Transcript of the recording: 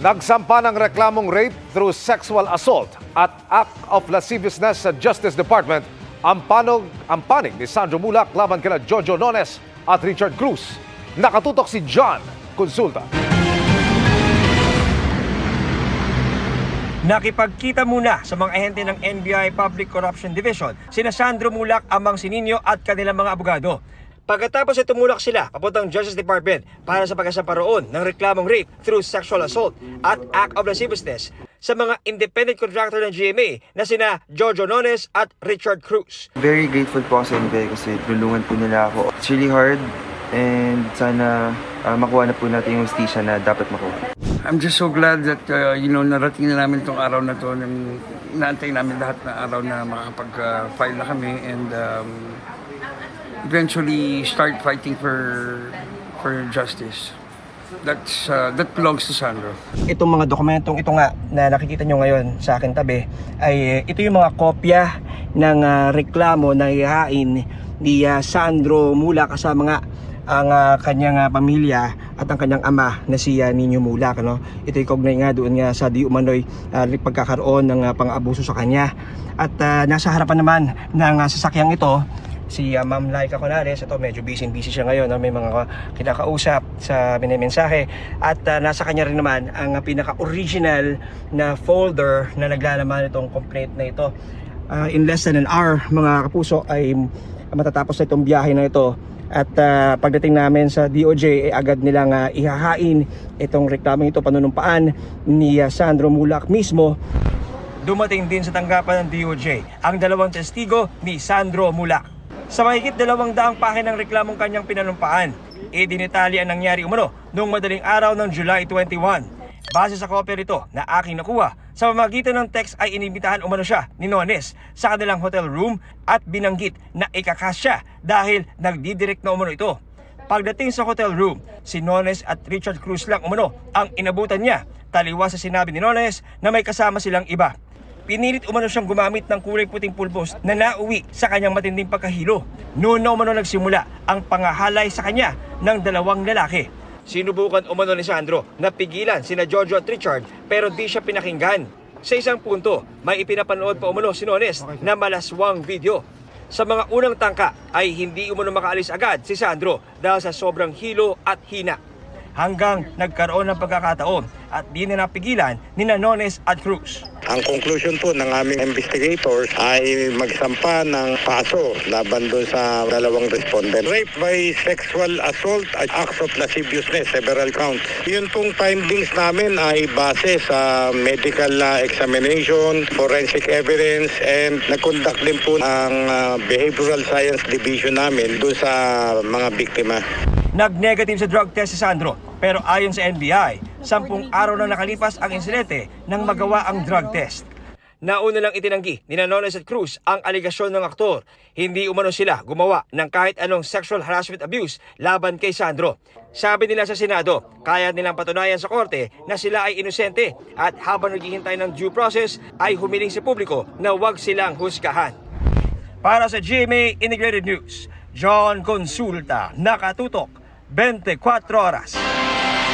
Nagsampa ng reklamong rape through sexual assault at act of lasciviousness sa Justice Department ang panig ni Sandro Mulak laban kina Jojo Nones at Richard Cruz. Nakatutok si John Consulta. Nakipagkita muna sa mga ahente ng NBI Public Corruption Division sina Sandro Mulak, Amang Sininio at kanilang mga abogado. Pagkatapos ay tumulak sila papuntang Justice Department para sa pagkasamparoon ng reklamong rape through sexual assault at act of lasciviousness sa mga independent contractor ng GMA na sina Jojo Nones at Richard Cruz. Very grateful po ako sa NBI kasi tulungan po nila ako. It's really hard and sana makuha na po natin yung hustisya na dapat makuha. I'm just so glad that narating na namin itong araw na ito. Naantay namin lahat na araw na makapag-file na kami and eventually start fighting for justice. That belongs to Sandro. Itong mga dokumentong ito nga na nakikita nyo ngayon sa akin tabi ay ito yung mga kopya ng reklamo na ihain ni Sandro Mulak kasama nga ang kanyang pamilya at ang kanyang ama na si Nino Mulak. Ito'y kaugnay nga doon nga sa di umano'y pagkakaroon ng pang-abuso sa kanya. At nasa harapan naman ng sasakyang ito si Ma'am Laika Conares. Ito medyo busy siya ngayon, may mga kinakausap sa mensahe at nasa kanya rin naman ang pinaka-original na folder na naglalaman itong complaint na ito. In less than an hour mga kapuso ay matatapos na itong biyahe na ito at pagdating namin sa DOJ ay agad nilang ihahain itong reklamong ito, panunumpaan ni Sandro Mulak mismo. Dumating din sa tanggapan ng DOJ ang dalawang testigo ni Sandro Mulak. Sa mahigit 200 pahinang reklamong kanyang pinanumpaan, idinitalya ang nangyari umano noong madaling araw ng July 21. Base sa kopya nito na aking nakuha, sa pamamagitan ng text ay inibitahan umano siya ni Nones sa kanilang hotel room at binanggit na ikakas siya dahil nagdidirect na umano ito. Pagdating sa hotel room, si Nones at Richard Cruz lang umano ang inabutan niya, taliwas sa sinabi ni Nones na may kasama silang iba. Pinilit umano siyang gumamit ng kulay puting pulbos na nauwi sa kanyang matinding pagkahilo. Noon na umano nagsimula ang pangahalay sa kanya ng dalawang lalaki. Sinubukan umano ni Sandro na pigilan sina Jojo at Richard pero di siya pinakinggan. Sa isang punto, may ipinapanood pa umano si Nones na malaswang video. Sa mga unang tangka ay hindi umano makaalis agad si Sandro dahil sa sobrang hilo at hina. Hanggang nagkaroon ng pagkakataon at di na napigilan ni Nones at Cruz. Ang conclusion po ng aming investigators ay magsampa ng kaso laban doon sa dalawang respondent. Rape by sexual assault at acts of lasciviousness, several counts. Yun pong findings namin ay base sa medical examination, forensic evidence, and nag-conduct din po ang behavioral science division namin doon sa mga biktima. Nag-negative sa drug test si Sandro pero ayon sa NBI, 10 araw na nakalipas ang insidente nang magawa ang drug test. Nauna lang itinanggi ni Nones at Cruz ang aligasyon ng aktor. Hindi umano sila gumawa ng kahit anong sexual harassment abuse laban kay Sandro. Sabi nila sa Senado, kaya nilang patunayan sa korte na sila ay inosente at habang naghihintay ng due process ay humiling sa publiko na huwag silang husgahan. Para sa GMA Integrated News, John Consulta, nakatutok 24 oras.